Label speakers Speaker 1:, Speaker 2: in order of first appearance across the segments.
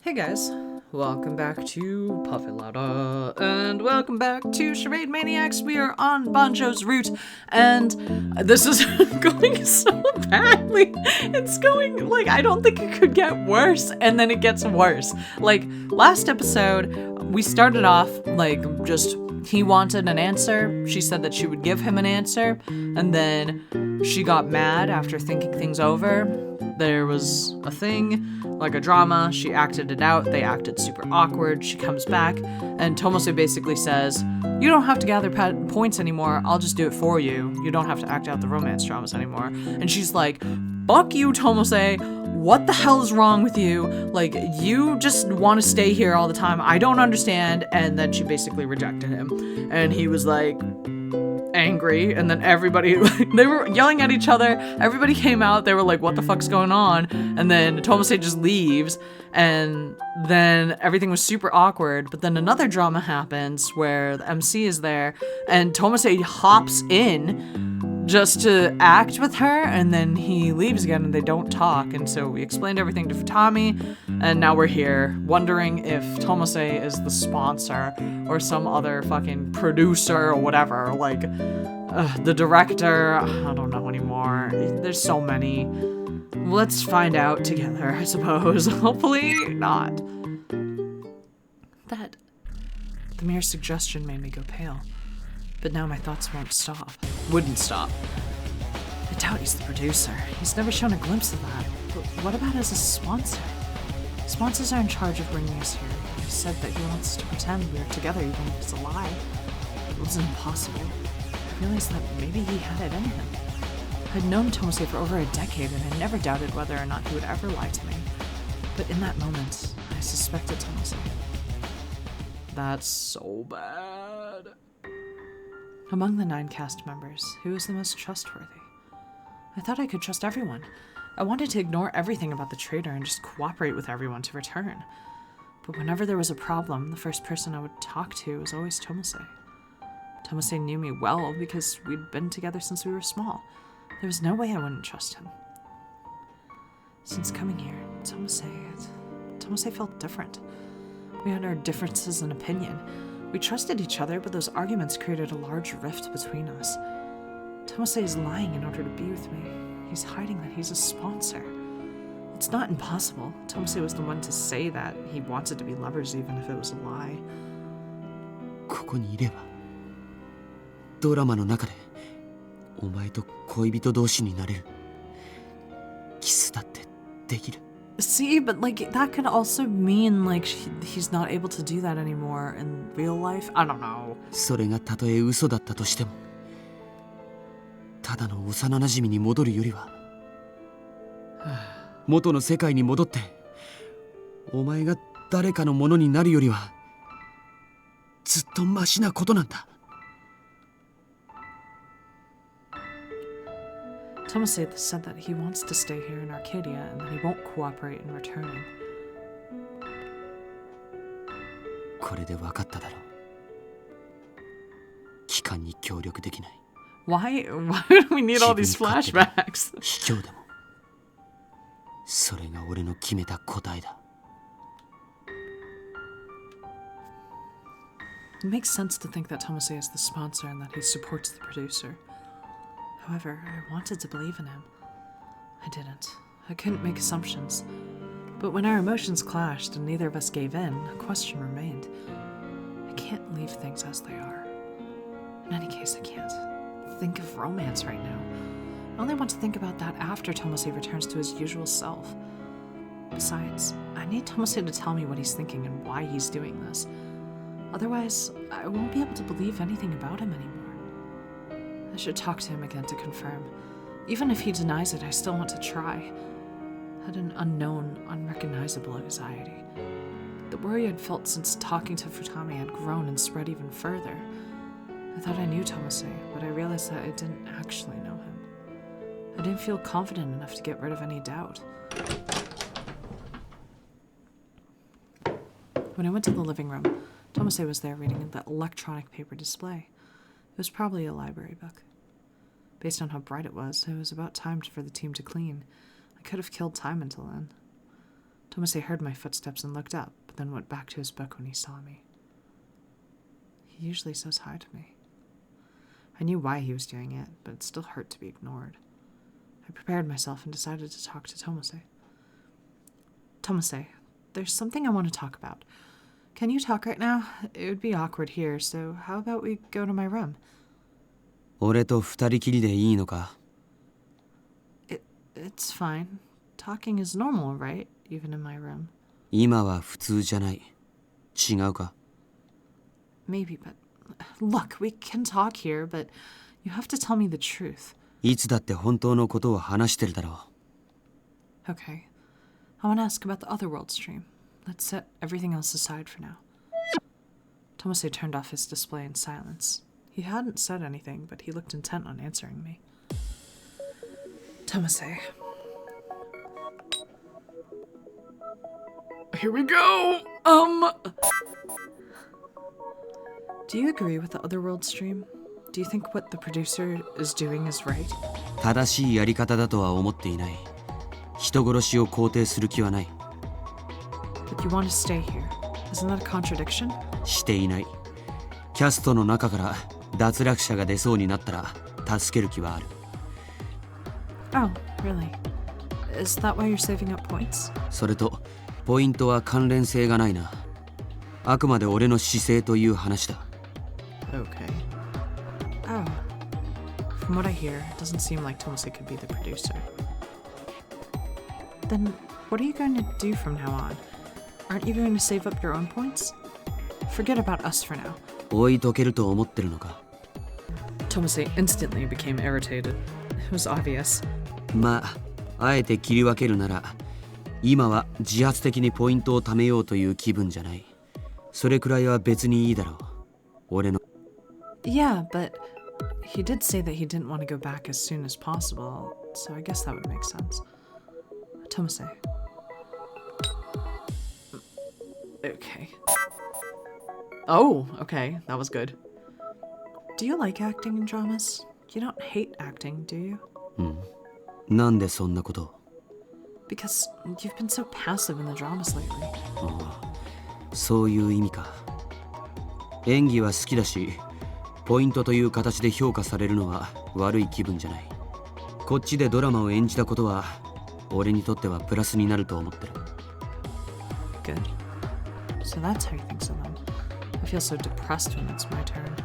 Speaker 1: Hey guys, welcome back to Puffalada, and welcome back to Charade Maniacs. We are on Banjo's route, and this is going so badly. It's going, like, I don't think it could get worse, and then it gets worse. Like, last episode, we started off, like, just, he wanted an answer, she said that she would give him an answer, and then she got mad after thinking things over. There was a thing, like a drama, she acted it out, they acted super awkward, she comes back, and Tomose basically says, you don't have to gather points anymore, I'll just do it for you. You don't have to act out the romance dramas anymore. And she's like, fuck you, Tomose, what the hell is wrong with you? Like, you just want to stay here all the time, I don't understand. And then she basically rejected him. And he was like, angry, and then everybody, they were yelling at each other, everybody came out, they were like, what the fuck's going on? And then Tomose just leaves, and then everything was super awkward. But then another drama happens where the MC is there, and Tomose hops in just to act with her, and then he leaves again and they don't talk. And so we explained everything to Futami, and now we're here wondering if Tomose is the sponsor or some other fucking producer or whatever, like the director. I don't know anymore, there's so many. Let's find out together, I suppose. Hopefully not. That the mere suggestion made me go pale. But now my thoughts wouldn't stop. I doubt he's the producer. He's never shown a glimpse of that. But what about as a sponsor? Sponsors are in charge of bringing us here. He said that he wants to pretend we're together even if it's a lie. It was impossible. I realized that maybe he had it in him. I'd known Tomose for over a decade, and I never doubted whether or not he would ever lie to me. But in that moment, I suspected Tomose. That's so bad. Among the 9 cast members, who was the most trustworthy? I thought I could trust everyone. I wanted to ignore everything about the traitor and just cooperate with everyone to return. But whenever there was a problem, the first person I would talk to was always Tomose. Tomose knew me well because we'd been together since we were small. There was no way I wouldn't trust him. Since coming here, Tomose felt different. We had our differences in opinion. We trusted each other, but those arguments created a large rift between us. Tomose is lying in order to be with me. He's hiding that he's a sponsor. It's not impossible. Tomose was the one to say that he wanted to be lovers even if it was a lie.
Speaker 2: ここにいればドラマの中でお前と恋人同士になれる。キスだってできる。
Speaker 1: See, but like that could also mean like he's not able to do that anymore in real life. I don't know.
Speaker 2: それがたとえ嘘だったとしても、ただの幼馴染に戻るよりは、元の世界に戻って、お前が誰かのものになるよりは、ずっとマシなことなんだ。
Speaker 1: Tomose said that he wants to stay here in Arcadia and that he won't cooperate in returning.
Speaker 2: これで分かっただろう。機関に協力できない。
Speaker 1: Why do we need all these flashbacks?
Speaker 2: 卑怯でも。それが俺の決めた答えだ。
Speaker 1: It makes sense to think that Tomose is the sponsor and that he supports the producer. However, I wanted to believe in him. I didn't. I couldn't make assumptions. But when our emotions clashed and neither of us gave in, a question remained. I can't leave things as they are. In any case, I can't think of romance right now. I only want to think about that after Tomose returns to his usual self. Besides, I need Tomose to tell me what he's thinking and why he's doing this. Otherwise, I won't be able to believe anything about him anymore. I should talk to him again to confirm. Even if he denies it, I still want to try. I had an unknown, unrecognizable anxiety. The worry I'd felt since talking to Futami had grown and spread even further. I thought I knew Tomose, but I realized that I didn't actually know him. I didn't feel confident enough to get rid of any doubt. When I went to the living room, Tomose was there reading the electronic paper display. It was probably a library book. Based on how bright it was about time for the team to clean. I could have killed time until then. Tomase heard my footsteps and looked up, but then went back to his book when he saw me. He usually says hi to me. I knew why he was doing it, but it still hurt to be ignored. I prepared myself and decided to talk to Tomase. Tomase, there's something I want to talk about. Can you talk right now? It would be awkward here, so how about we go to my room?
Speaker 2: 俺と二人きりでいいのか?
Speaker 1: It's fine. Talking is normal, right? Even in my room.
Speaker 2: 今は普通じゃない。違うか?
Speaker 1: Maybe, but... Look, we can talk here, but you have to tell me the truth.
Speaker 2: いつだって本当のことを話してるだろう。
Speaker 1: Okay. I want to ask about the other world stream. Let's set everything else aside for now. Tomase turned off his display in silence. He hadn't said anything, but he looked intent on answering me. Tomase. Here we go! Do you agree with the other world stream? Do you think what the producer is doing is right?
Speaker 2: 正しいやり方だとは思っていない。人殺しを肯定する気はない。
Speaker 1: But you want to stay here. Isn't that a contradiction?
Speaker 2: していない。キャストの中から脱落者が出そうになったら助ける気はある。
Speaker 1: Oh, really? Is that why you're saving up points?
Speaker 2: それとポイントは関連性がないな。あくまで俺の姿勢という話だ。
Speaker 1: Okay. Oh. From what I hear, it doesn't seem like Tomase could be the producer. Then what are you going to do from now on? Aren't you going to save up your own points? Forget about us for now.
Speaker 2: 置いとけると思ってるのか?
Speaker 1: Tomase instantly became irritated. It was obvious.
Speaker 2: まあ、あえて切り分けるなら、今は自発的にポイントを貯めようという気分じゃない。それくらいは別にいいだろう。俺の。
Speaker 1: Yeah, but he did say that he didn't want to go back as soon as possible, so I guess that would make sense. Tomase. Okay. Oh, okay, that was good. Do you like acting in dramas? You don't hate acting, do you?
Speaker 2: なんでそんなことを?
Speaker 1: Because you've been so passive in the dramas lately.
Speaker 2: そういう意味か。演技は好きだし、ポイントという形で評価されるのは悪い気分じゃない。こっちでドラマを演じたことは、俺にとってはプラスになると思ってる。
Speaker 1: Good. So that's how he thinks of them. I feel so depressed when it's my turn.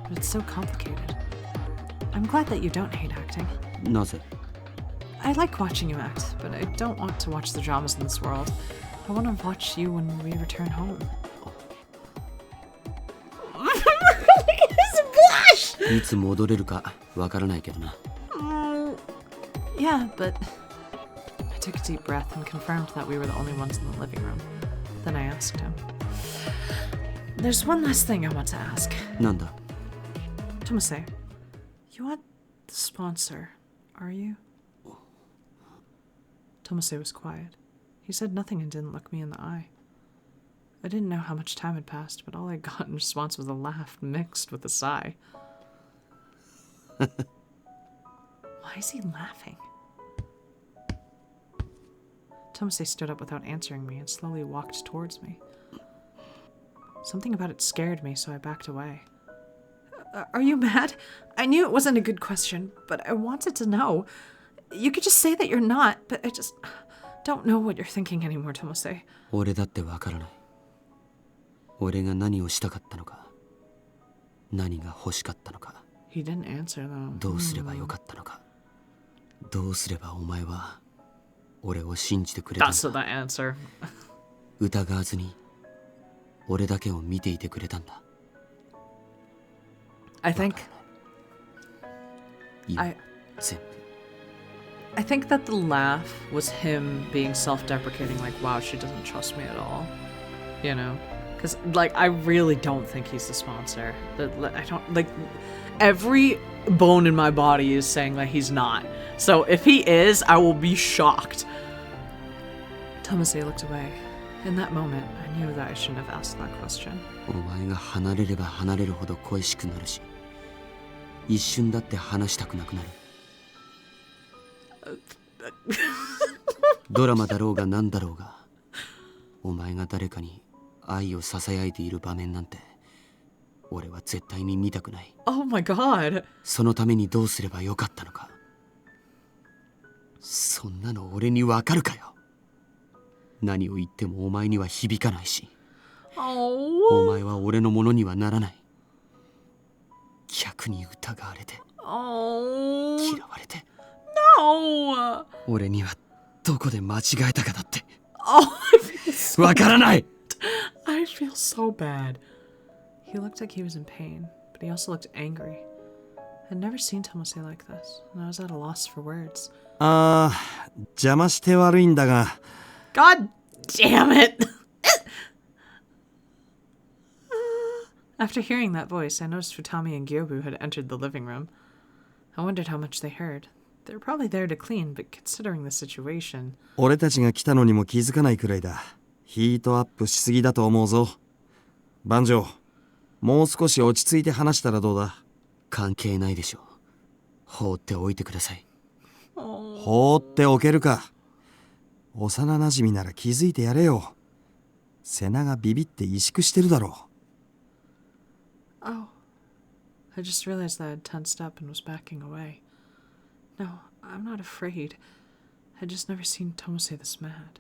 Speaker 1: But it's so complicated. I'm glad that you don't hate acting.
Speaker 2: なぜ?
Speaker 1: I like watching you act, but I don't want to watch the dramas in this world. I want to watch you when we return home. His blush!
Speaker 2: いつ戻れるかわからないけどな。
Speaker 1: Yeah, but... I took a deep breath and confirmed that we were the only ones in the living room. Then I asked him. There's one last thing I want to ask.
Speaker 2: なんだ?
Speaker 1: Tomase, you want the sponsor, are you? Tomase was quiet. He said nothing and didn't look me in the eye. I didn't know how much time had passed, but all I got in response was a laugh mixed with a sigh. Why is he laughing? Tomase stood up without answering me and slowly walked towards me. Something about it scared me, so I backed away. Are you mad? I knew it wasn't a good question, but I wanted to know. You could just say that you're not, but I just don't know what you're thinking anymore, Tomase.
Speaker 2: 俺だってわからない。俺が何をしたかったのか、何が欲しかったのか。
Speaker 1: He didn't answer though.
Speaker 2: どうすればよかったのか。どうすればお前は俺を信じてくれたのか。
Speaker 1: That's the answer.
Speaker 2: 疑わずに俺だけを見ていてくれたんだ。
Speaker 1: I think that the laugh was him being self-deprecating, like, wow, she doesn't trust me at all. You know? Because, like, I really don't think he's the sponsor. I don't, like, every bone in my body is saying that he's not. So if he is, I will be shocked. Tomase looked away. In that moment, I knew that I shouldn't have asked that question.
Speaker 2: お前が離れれば離れるほど恋しくなるし、一瞬だって話したくなくなる。ドラマだろうが何だろうが、お前が誰かに愛を囁いている場面なんて俺は絶対に見たくない。
Speaker 1: Oh my god.
Speaker 2: そのためにどうすればよかったのか。そんなの俺にわかるかよ。何を言ってもお前には響かないし、お前は俺のものにはならない。逆に疑われて、嫌われて、俺にはどこで間違えたかだってわからない。
Speaker 1: I feel so bad. He looked like he was in pain, but he also looked angry. I'd never seen Tomose like this, and I was at a loss for words.
Speaker 3: 邪魔して悪いんだが。
Speaker 1: God damn it! After hearing that voice, I noticed Futami and Gyobu had entered the living room. I wondered how much they heard. They were probably there to clean, but considering the situation...
Speaker 3: 俺たちが来たのにも気づかないくらいだ。ヒートアップしすぎだと思うぞ。バンジョー、もう少し落ち着いて話したらどうだ。
Speaker 2: 関係ないでしょう。放っておいてください。
Speaker 3: 放っておけるか。幼なじみなら気づいてやれよ。セナがビビって萎縮してるだろ
Speaker 1: う。Oh, I just realized that I had tensed up and was backing away. No, I'm not afraid. I just never seen Tomose this mad.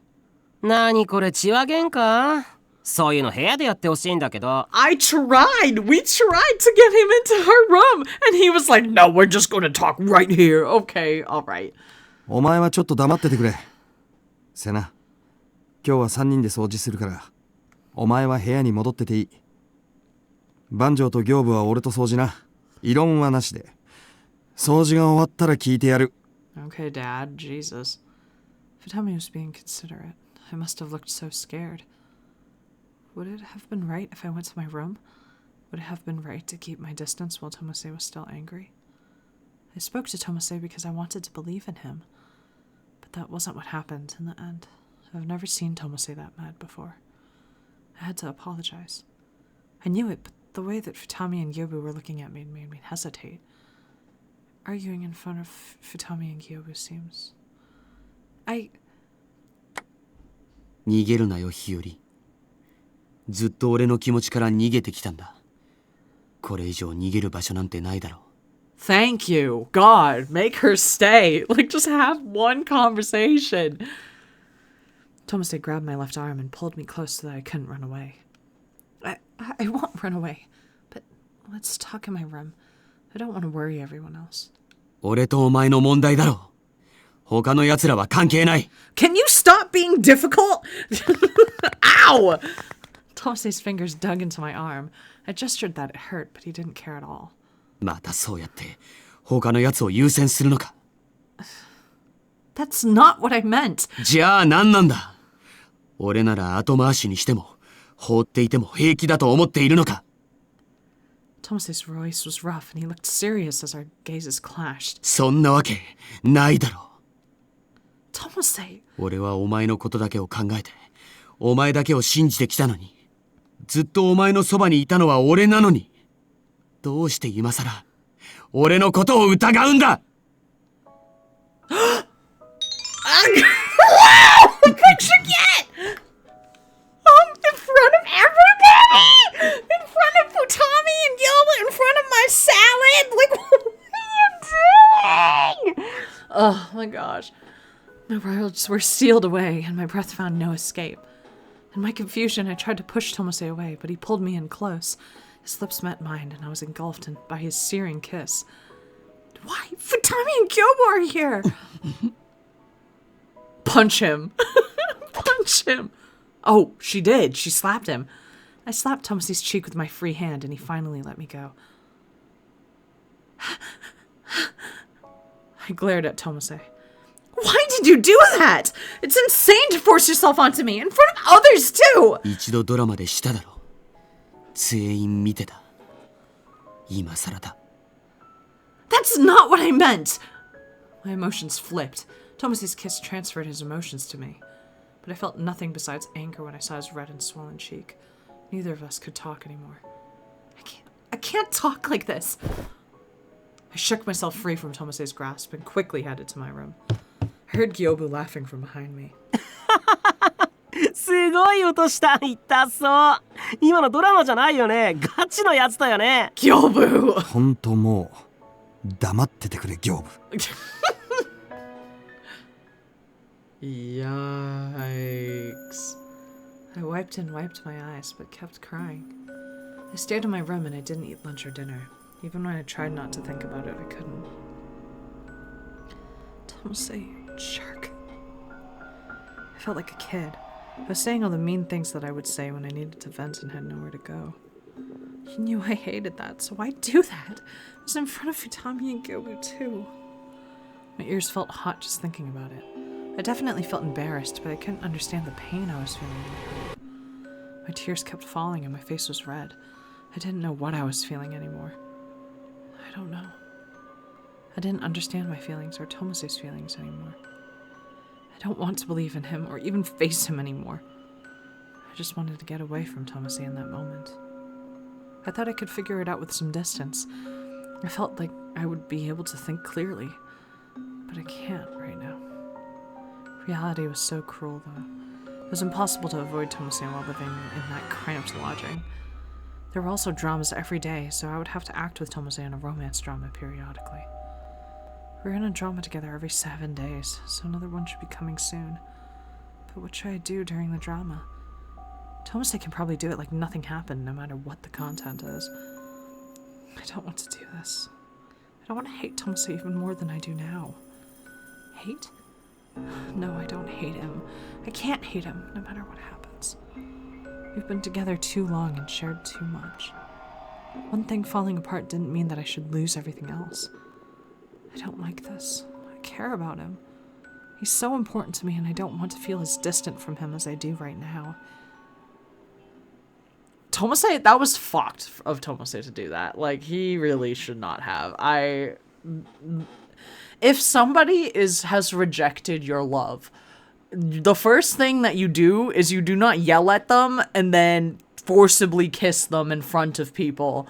Speaker 4: なにこれ血話喧嘩？そういうの部屋でやってほしいんだけど。
Speaker 1: I tried! We tried to get him into her room! And he was like, no, we're just gonna talk right here. Okay, alright.
Speaker 3: お前はちょっと黙っててくれ。セナ、今日は3人で掃除するから、お前は部屋に戻ってていい。バンジョーと行部は俺と掃除な。異論はなしで。掃除が終わったら聞いてやる。
Speaker 1: Okay, Dad. Jesus. Futami was being considerate. I must have looked so scared. Would it have been right if I went to my room? Would it have been right to keep my distance while Tomose was still angry? I spoke to Tomose because I wanted to believe in him. But that wasn't what happened in the end. I've never seen Tomose that mad before. I had to apologize. I knew it, but the way that Futami and Gyobu were looking at me made me hesitate. Arguing in front of Futami and Gyobu seems...
Speaker 2: 逃げるなよ、日和。ずっと俺の気持ちから逃げてきたんだ。これ以上逃げる場所なんてないだろう。
Speaker 1: Thank you. God, make her stay. Like, just have one conversation. Tomose grabbed my left arm and pulled me close so that I couldn't run away. I won't run away, but let's talk in my room. I don't want to worry everyone else.
Speaker 2: 俺とお前の問題だろう。他の奴らは関係ない。
Speaker 1: Can you stop being difficult? Ow! Tomose's fingers dug into my arm. I gestured that it hurt, but he didn't care at all.
Speaker 2: またそうやって他の奴を優先するのか。
Speaker 1: That's not what I meant.
Speaker 2: じゃあ何なんだ。俺なら後回しにしても放っていても平気だと思っているのか。
Speaker 1: Tomose's voice was rough and he looked serious as our gazes clashed.
Speaker 2: そんなわけないだろう。
Speaker 1: Tomose!
Speaker 2: 俺はお前のことだけを考えてお前だけを信じてきたのに、ずっとお前のそばにいたのは俺なのに、どうして今さら俺のことを疑うんだ。
Speaker 1: Picture yet! In front of everybody! In front of Futami and Yoba, in front of my salad! Like, what are you doing? Oh my gosh. My words were sealed away and my breath found no escape. In my confusion, I tried to push Tomose away, but he pulled me in close. His lips met mine and I was engulfed by his searing kiss. Why? Futami and Gyobo are here! Punch him. Punch him. Oh, she did. She slapped him. I slapped Tomose's cheek with my free hand and he finally let me go. I glared at Tomose. Why did you do that? It's insane to force yourself onto me in front of others too!
Speaker 2: 一度ドラマでしただろう。全員見てた。今さらだ。
Speaker 1: That's not what I meant! My emotions flipped. Tomose's kiss transferred his emotions to me. But I felt nothing besides anger when I saw his red and swollen cheek. Neither of us could talk anymore. I can't talk like this. I shook myself free from Tomose's grasp and quickly headed to my room. I heard Gyobu laughing from behind me.
Speaker 4: すすごい音した。痛そう。今のドラマじゃないよね。ガチのやつだよね。
Speaker 1: Gyobu!
Speaker 3: ほんともう黙っててくれ業務。
Speaker 1: Yikes. I wiped and wiped my eyes, but kept crying. I stayed in my room and I didn't eat lunch or dinner. Even when I tried not to think about it, I couldn't. Tomase, jerk. I felt like a kid. I was saying all the mean things that I would say when I needed to vent and had nowhere to go. He knew I hated that, so why'd do that? I was in front of Futami and Gyobu too. My ears felt hot just thinking about it. I definitely felt embarrassed, but I couldn't understand the pain I was feeling. My tears kept falling and my face was red. I didn't know what I was feeling anymore. I don't know. I didn't understand my feelings or Tomase's feelings anymore. I don't want to believe in him or even face him anymore. I just wanted to get away from Tomase in that moment. I thought I could figure it out with some distance. I felt like I would be able to think clearly, but I can't right now. Reality was so cruel, though. It was impossible to avoid Tomase while living in that cramped lodging. There were also dramas every day, so I would have to act with Tomase in a romance drama periodically. We were in a drama together every 7 days, so another one should be coming soon. But what should I do during the drama? Tomase can probably do it like nothing happened, no matter what the content is. I don't want to do this. I don't want to hate Tomase even more than I do now. Hate? No, I don't hate him. I can't hate him, no matter what happens. We've been together too long and shared too much. One thing falling apart didn't mean that I should lose everything else. I don't like this. I care about him. He's so important to me, and I don't want to feel as distant from him as I do right now. Tomase, that was fucked of Tomase to do that. Like, he really should not have. If somebody has rejected your love, the first thing that you do is you do not yell at them and then forcibly kiss them in front of people.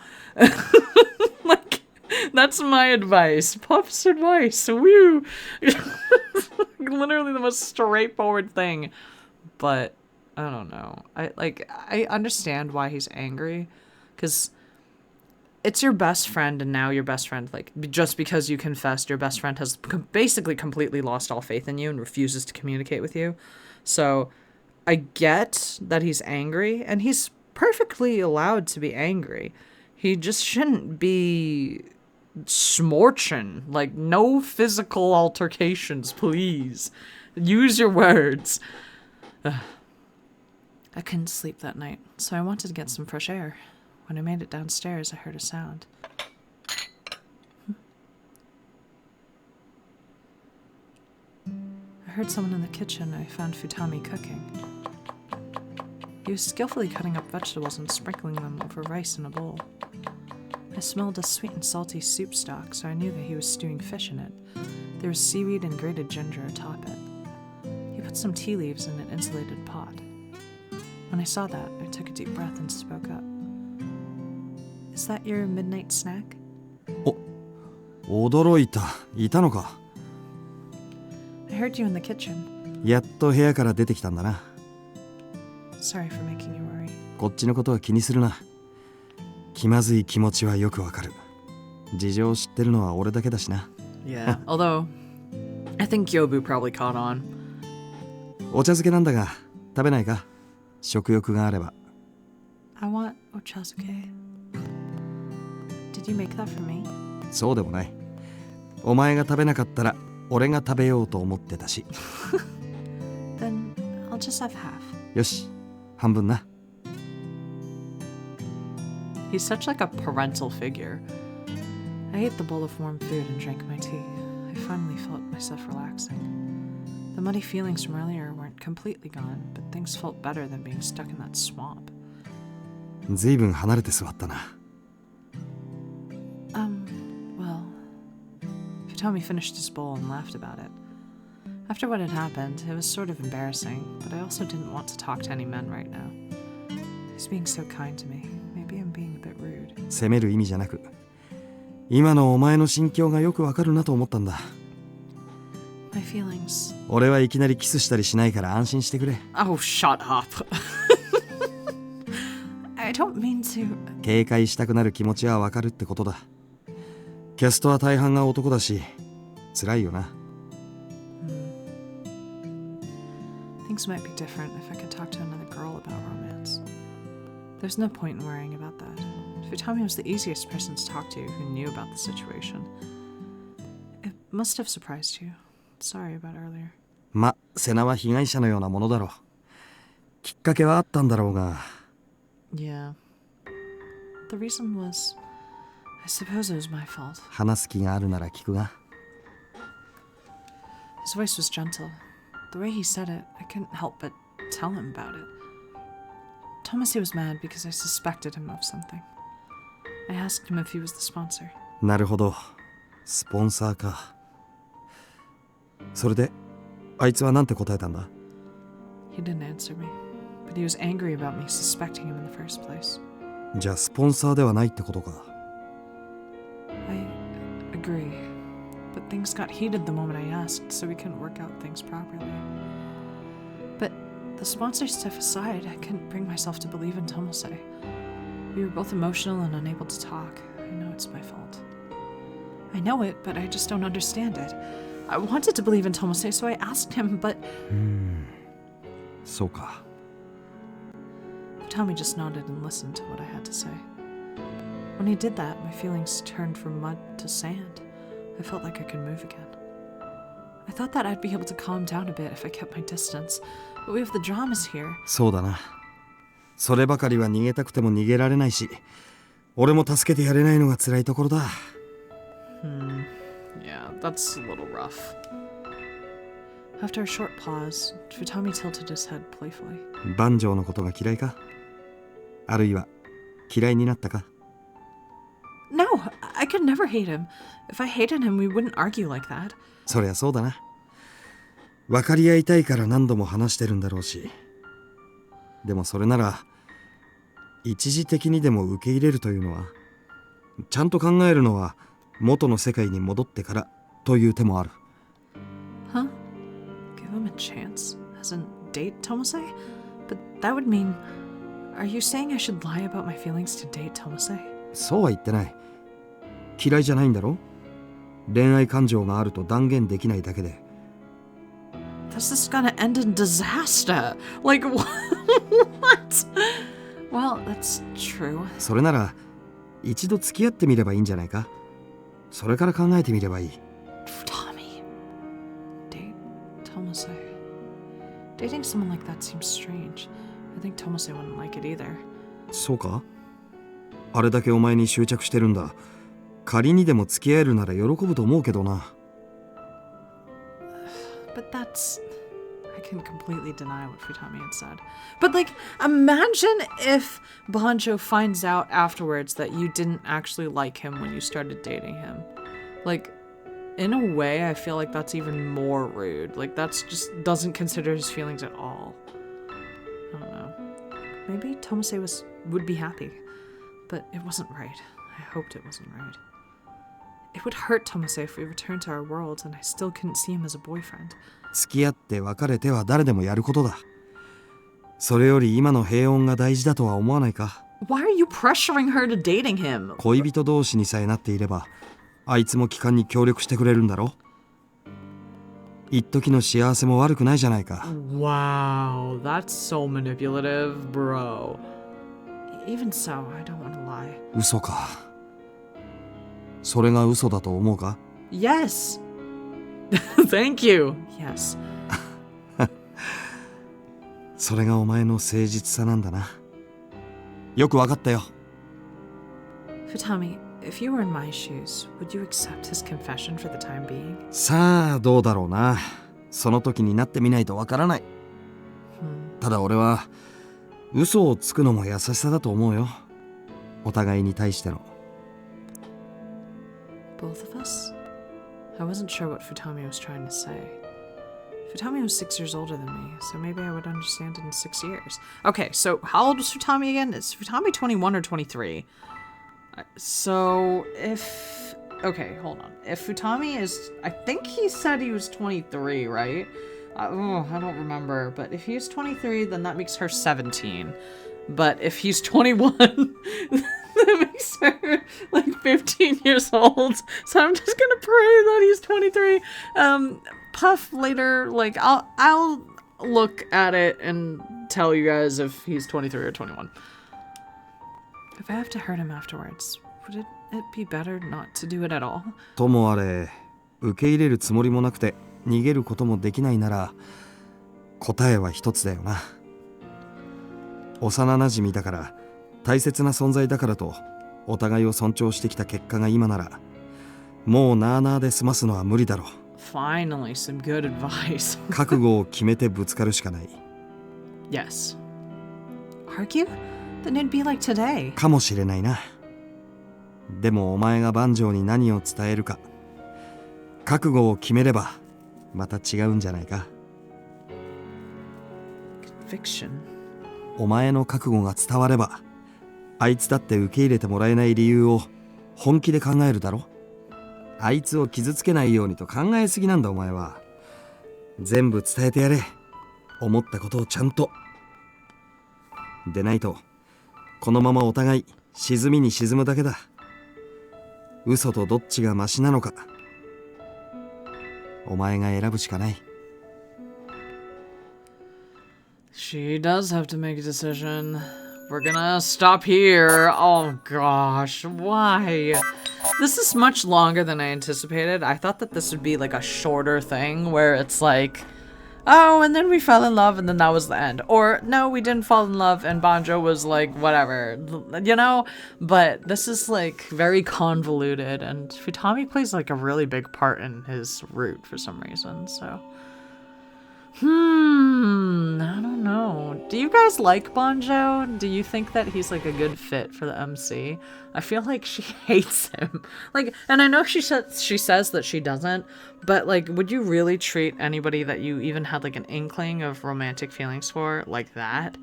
Speaker 1: Like, that's my advice. Puff's advice. Woo! Literally the most straightforward thing. But I don't know. I understand why he's angry, because it's your best friend, and now your best friend, like, just because you confessed, your best friend has basically completely lost all faith in you and refuses to communicate with you. So I get that he's angry, and he's perfectly allowed to be angry. He just shouldn't be smorching. Like, no physical altercations, please. Use your words. I couldn't sleep that night, so I wanted to get some fresh air. When I made it downstairs, I heard a sound. I heard someone in the kitchen, and I found Futami cooking. He was skillfully cutting up vegetables and sprinkling them over rice in a bowl. I smelled a sweet and salty soup stock, so I knew that he was stewing fish in it. There was seaweed and grated ginger atop it. He put some tea leaves in an insulated pot. When I saw that, I took a deep breath and spoke up. Is that your midnight snack?
Speaker 3: 驚いた。いたのか。
Speaker 1: I heard you in the kitchen.
Speaker 3: やっと部屋から出てきたんだな。
Speaker 1: Sorry for making you worry.
Speaker 3: こっちのことは気にするな。気まずい気持ちはよくわかる。事情を知ってるのは俺だけだしな。
Speaker 1: Yeah, although I think Gyobu probably caught on.
Speaker 3: お茶漬けなんだが、食べないか？食欲があれば。
Speaker 1: I want ochazuke. Did you make that for me?
Speaker 3: そうでもない。お前が食べなかったら俺が食べようと思ってたし。
Speaker 1: Then I'll just have half.
Speaker 3: よし、半分な。
Speaker 1: He's such like a parental figure. I ate the bowl of warm food and drank my tea. I finally felt myself relaxing. The muddy feelings from earlier weren't completely gone, but things felt better than being stuck in that swamp.
Speaker 3: ずいぶん離れて座ったな。
Speaker 1: Well, Futami finished his bowl and laughed about it. After what had happened, it was sort of embarrassing, but I also didn't want to talk to any men right now. He's being so kind to me. Maybe I'm being a bit rude.
Speaker 3: 責める意味じゃなく、今のお前の心境がよくわかるなと思ったんだ。
Speaker 1: My feelings?
Speaker 3: 俺はいきなりキスしたりしないから安心してくれ。
Speaker 1: Oh, shut up. I don't mean to.
Speaker 3: 警戒したくなる気持ちはわかるってことだ。キャストは大半が男だし、辛いよな。
Speaker 1: Things might be different if I could talk to another girl about romance. There's no point in worrying about that. Futami was the easiest person to talk to who knew about the situation. It must have surprised you. Sorry about earlier.
Speaker 3: ま、セナは被害者のようなものだろう。きっかけはあったんだろうが。
Speaker 1: Yeah. The reason was, I suppose it was my fault.
Speaker 3: 話す気があるなら聞くが。
Speaker 1: His voice was gentle. The way he said it, I couldn't help but tell him about it. Tomase was mad because I suspected him of something. I asked him if he was the sponsor.
Speaker 3: なるほど。スポンサーか。それで、あいつはなんて答えたんだ？
Speaker 1: He didn't answer me, but he was angry about me suspecting him in the first place.
Speaker 3: じゃあスポンサーではないってことか。
Speaker 1: I agree, but things got heated the moment I asked, so we couldn't work out things properly. But the sponsor stuff aside, I couldn't bring myself to believe in Tomose. We were both emotional and unable to talk. I know it's my fault. I know it, but I just don't understand it. I wanted to believe in Tomose, so I asked him, but...
Speaker 3: そうか。
Speaker 1: Tommy just nodded and listened to what I had to say. When he did that, my feelings turned from mud to sand. I felt like I could move again. I thought that I'd be able to calm down a bit if I kept my distance, but we have the dramas here.
Speaker 3: そうだな。そればかりは逃げたくても逃げられないし、俺も助けてやれないのが辛いところだ。
Speaker 1: Yeah, that's a little rough. After a short pause, Futami tilted his head playfully.
Speaker 3: バンジョーのことが嫌いか？あるいは嫌いになったか？
Speaker 1: No, I could never hate him. If I hated him, we wouldn't argue like that.
Speaker 3: そりゃそうだな。分かり合いたいから何度も話してるんだろうし。でもそれなら一時的にでも受け入れるというのは、ちゃんと考えるのは元の世界に戻ってからという手もある。
Speaker 1: Huh? Give him a chance? As in, date Tomose? But that would mean... Are you saying I should lie about my feelings to date Tomose?
Speaker 3: そうは言ってない。嫌いじゃないんだろ？恋愛感情があると断言できないだけで。
Speaker 1: This is gonna end in disaster. Like, what? Well, that's true.
Speaker 3: それなら一度付き合ってみればいいんじゃないか？それから考えてみればいい。
Speaker 1: Tommy. Date Tomose. Dating someone like that seems strange. I think Tomose wouldn't like it either.
Speaker 3: そうか？あれだけお前に執着してるんだ。仮にでも付き合えるなら喜ぶと思うけどな。
Speaker 1: But that's... I can completely deny what Futami had said. But, like, imagine if Banjo finds out afterwards that you didn't actually like him when you started dating him. Like, in a way, I feel like that's even more rude. Like, that's just doesn't consider his feelings at all. I don't know. Maybe Tomase would be happy. But it wasn't right. I hoped it wasn't right. It would hurt Tomase if we returned to our worlds and I still couldn't see him as a boyfriend.
Speaker 3: 付き合って別れては誰でもやることだ。それより今の平穏が大事だとは思わないか？
Speaker 1: Why are you pressuring her to dating him?
Speaker 3: 恋人同士にさえなっていれば、あいつも帰還に協力してくれるんだろ？一時の幸せも悪くないじゃないか。
Speaker 1: Wow, that's so manipulative, bro. Even so, I don't want to lie.
Speaker 3: 嘘か。それが嘘だと思うか？
Speaker 1: Yes. Thank you. Yes.
Speaker 3: それがお前の誠実さなんだな。よくわかったよ。
Speaker 1: Futami, if you were in my shoes, would you accept his confession for the time being?
Speaker 3: さあどうだろうな。その時になってみないとわからない。ただ俺は嘘をつくのも優しさだと思うよ。お互いに対しての。
Speaker 1: Both of us? I wasn't sure what Futami was trying to say. Futami was 6 years older than me, so maybe I would understand it in 6 years. Okay, so how old was Futami again? Is Futami 21 or 23? So if Okay, hold on. If Futami is... I think he said he was 23, right? I don't remember. But if he's 23, then that makes her 17. But if he's 21, that makes her like 15 years old. So I'm just gonna pray that he's 23. Puff later, like I'll look at it and tell you guys if he's 23 or 21. If I have to hurt him afterwards, would it be better not to do it at all?
Speaker 3: ともあれ、受け入れるつもりもなくて逃げることもできないなら、答えは一つだよな。幼なじみだから大切な存在だからとお互いを尊重してきた結果が今ならもうなあなあで済ますのは無理だろう。
Speaker 1: Finally, some good advice.
Speaker 3: 覚悟を決めてぶつかるしかない。
Speaker 1: Yes. Argue? Then it'd be like today.
Speaker 3: かもしれないな。でもお前が万丈に何を伝えるか、覚悟を決めればまた違うんじゃないか。
Speaker 1: Conviction.
Speaker 3: お前の覚悟が伝われば、あいつだって受け入れてもらえない理由を本気で考えるだろ。あいつを傷つけないようにと考えすぎなんだお前は。全部伝えてやれ。思ったことをちゃんと。でないと、このままお互い沈みに沈むだけだ。嘘とどっちがマシなのか、お前が選ぶしかない。
Speaker 1: She does have to make a decision. We're gonna stop here. Oh gosh, why? This is much longer than I anticipated. I thought that this would be like a shorter thing where it's like, oh, and then we fell in love and then that was the end. Or no, we didn't fall in love and Banjo was like, whatever, you know? But this is like very convoluted and Futami plays like a really big part in his route for some reason, so. I don't know. Do you guys like Banjo? Do you think that he's like a good fit for the MC? I feel like she hates him. Like, and I know she says that she doesn't, but like, would you really treat anybody that you even had like an inkling of romantic feelings for like that?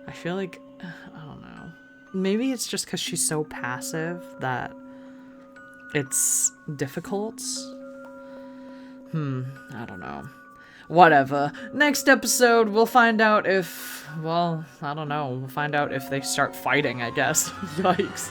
Speaker 1: I feel like, I don't know. Maybe it's just because she's so passive that it's difficult. I don't know. Whatever. Next episode, we'll find out if, well, I don't know. We'll find out if they start fighting, I guess. Yikes.